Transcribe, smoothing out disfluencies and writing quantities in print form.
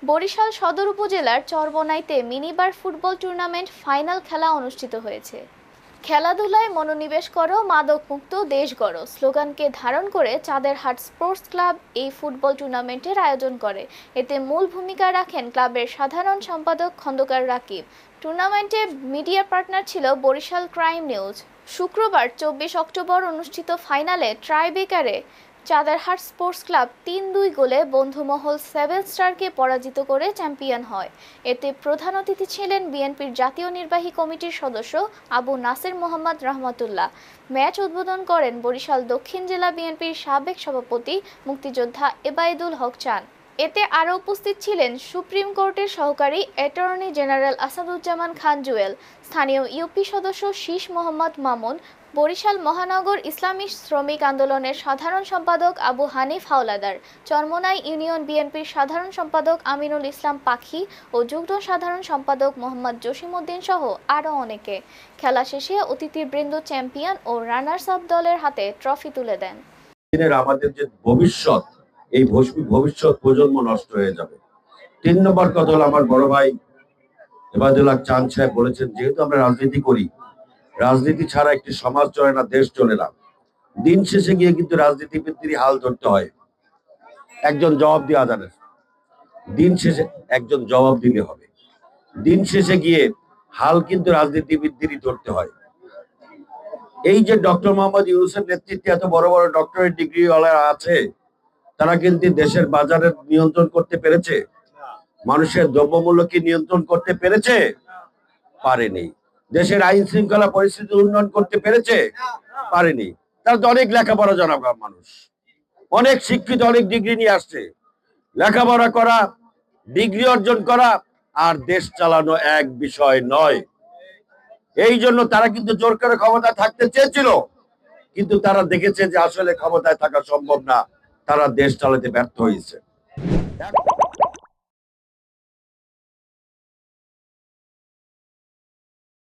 বরিশাল সদর উপজেলার চরবনাইতে minibar football tournament final খেলা অনুষ্ঠিত হয়েছে। খেলাধুলায় মনোনিবেশ করো, মাদক মুক্ত দেশ গড়ো স্লোগানকে ধারণ করে চাঁদেরহাট স্পোর্টস ক্লাব এই ফুটবল টুর্নামেন্টের আয়োজন করে। এতে মূল ভূমিকা রাখেন ক্লাবের সাধারণ সম্পাদক খন্দকার রাকিব। টুর্নামেন্টে মিডিয়া পার্টনার ছিল বরিশাল ক্রাইম নিউজ। শুক্রবার 24 অক্টোবর অনুষ্ঠিত ফাইনালে ট্রাইবেকারে চাঁদেরহাট স্পোর্টস ক্লাব ৩-২ গোলে বন্ধুমহল 7 স্টারকে পরাজিত করে চ্যাম্পিয়ন হয়। এতে প্রধান অতিথি ছিলেন বিএনপির জাতীয় নির্বাহী কমিটির সদস্য আবু নাসির মোহাম্মদ রহমতুল্লাহ। ম্যাচ উদ্বোধন করেন বরিশাল দক্ষিণ জেলা বিএনপির সাবেক সভাপতি মুক্তিযোদ্ধা এবায়েদুল হক চান। এতে আরও উপস্থিত ছিলেন সুপ্রিম কোর্টের সহকারী অ্যাটর্নি জেনারেল আসাদুজ্জামান খান জুয়েল, স্থানীয় ইউপি সদস্য শীষ মোহাম্মদ মামুন, বরিশাল মহানগর ইসলামী শ্রমিক আন্দোলনের সাধারণ সম্পাদক আবু হানিফ হাওলাদার, চরমোনাই ইউনিয়ন বিএনপির সাধারণ সম্পাদক আমিনুল ইসলাম পাখি ও যুগ্ম সাধারণ সম্পাদক মোহাম্মদ জসিমউদ্দিন সহ আরও অনেকে। খেলা শেষে অতিথিবৃন্দ চ্যাম্পিয়ন ও রানার্স আপ দলের হাতে ট্রফি তুলে দেন। আমাদের যে ভবিষ্যৎ, এই ভবিষ্যৎ প্রজন্ম নষ্ট হয়ে যাবে। 3 নম্বর কথা হলো, আমার বড় ভাই এবাদুল্লাহ চান সাহেব বলেছেন, যেহেতু আমরা রাজনীতি করি, রাজনীতি ছাড়া একটি সমাজ চলে না, দেশ চলে না। দিন শেষে গিয়ে কিন্তু রাজনীতিবিদদেরই হাল ধরতে হয়। একজন জবাব দিয়ে আদানের দিন শেষে একজন জবাব দিলে হবে। দিন শেষে গিয়ে হাল কিন্তু রাজনীতিবিদদেরই ধরতে হয়। এই যে ডক্টর মোহাম্মদ ইউনূসের নেতৃত্বে এত বড় বড় ডক্টরেট ডিগ্রি ওয়ালা আছে, তারা কিন্তু দেশের বাজারে নিয়ন্ত্রণ করতে পেরেছে? মানুষের দ্রব্যমূল্য কি নিয়ন্ত্রণ করতে পেরেছে? পারেনি। দেশের আইন শৃঙ্খলা পরিস্থিতি উন্নয়ন করতে পেরেছে? পারেনি। তার তো অনেক লেখাপড়া জানা মানুষ, অনেক শিক্ষিত, অনেক ডিগ্রি নিয়ে আসছে। লেখাপড়া করা, ডিগ্রি অর্জন করা আর দেশ চালানো এক বিষয় নয়। এই জন্য তারা কিন্তু জোর করে ক্ষমতায় থাকতে চেয়েছিল, কিন্তু তারা দেখেছে যে আসলে ক্ষমতায় থাকা সম্ভব না, তারা দেশ চালাতে ব্যর্থ হয়েছে।